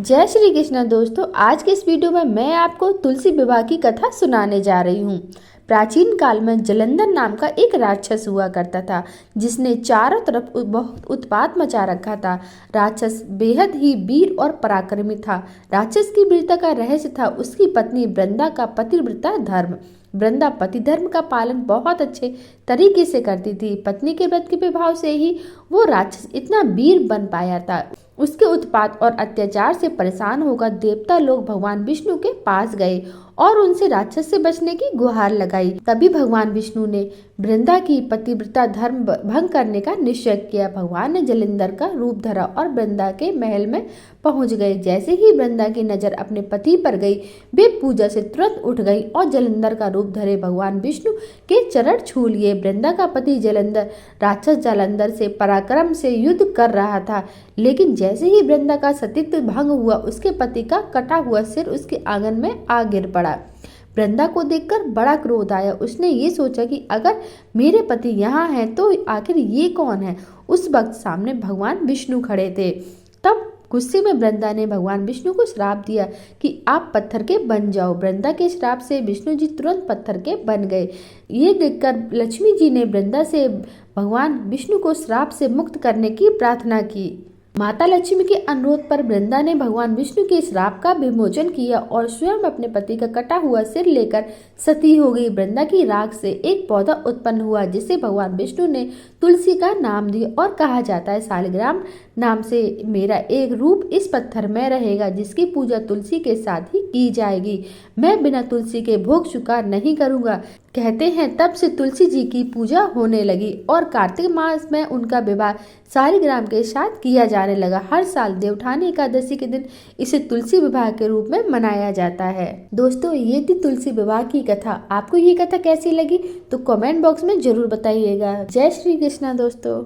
जय श्री कृष्ण दोस्तों। आज के इस वीडियो में मैं आपको तुलसी विवाह की कथा सुनाने जा रही हूँ। प्राचीन काल में जलंधर नाम का एक राक्षस हुआ करता था, जिसने चारों तरफ बहुत उत्पात मचा रखा था। राक्षस बेहद ही वीर और पराक्रमी था। राक्षस की वीरता का रहस्य था उसकी पत्नी वृंदा का पतिव्रता धर्म। वृंदा पति धर्म का पालन बहुत अच्छे तरीके से करती थी। पत्नी के व्रत के प्रभाव से ही वो राक्षस इतना वीर बन पाया था। उसके उत्पात और अत्याचार से परेशान होकर देवता लोग भगवान विष्णु के पास गए और उनसे राक्षस से बचने की गुहार लगाई। तभी भगवान विष्णु ने वृंदा की पतिव्रता धर्म भंग करने का निश्चय किया। भगवान ने जलंधर का रूप धरा और वृंदा के महल में पहुंच गए। जैसे ही वृंदा की नजर अपने पति पर गई, वे पूजा से तुरंत उठ गई और जलंधर का रूप धरे भगवान विष्णु के चरण छू लिए। वृंदा का पति जलंधर राक्षस जलंधर से पराक्रम से युद्ध कर रहा था, लेकिन जैसे ही वृंदा का सतीत्व भंग हुआ, उसके पति का कटा हुआ सिर उसके आंगन में आ गिर पड़ा। वृंदा को देखकर बड़ा क्रोध आया। उसने ये सोचा कि अगर मेरे पति यहाँ हैं तो आखिर ये कौन है। उस वक्त सामने भगवान विष्णु खड़े थे। तब गुस्से में वृंदा ने भगवान विष्णु को श्राप दिया कि आप पत्थर के बन जाओ। वृंदा के श्राप से विष्णु जी तुरंत पत्थर के बन गए। ये देखकर लक्ष्मी जी ने वृंदा से भगवान विष्णु को श्राप से मुक्त करने की प्रार्थना की। माता लक्ष्मी के अनुरोध पर वृंदा ने भगवान विष्णु के श्राप का विमोचन किया और स्वयं अपने पति का कटा हुआ सिर लेकर सती हो गई। वृंदा की राख से एक पौधा उत्पन्न हुआ, जिसे भगवान विष्णु ने तुलसी का नाम दिया और कहा जाता है शालिग्राम नाम से मेरा एक रूप इस पत्थर में रहेगा, जिसकी पूजा तुलसी के साथ ही की जाएगी। मैं बिना तुलसी के भोग स्वीकार नहीं करूंगा। कहते हैं तब से तुलसी जी की पूजा होने लगी और कार्तिक मास में उनका विवाह शालिग्राम के साथ किया जाने लगा। हर साल देवउठानी एकादशी के दिन इसे तुलसी विवाह के रूप में मनाया जाता है। दोस्तों, ये थी तुलसी विवाह की कथा। आपको ये कथा कैसी लगी तो कमेंट बॉक्स में जरूर बताइएगा। जय श्री कृष्णा दोस्तों।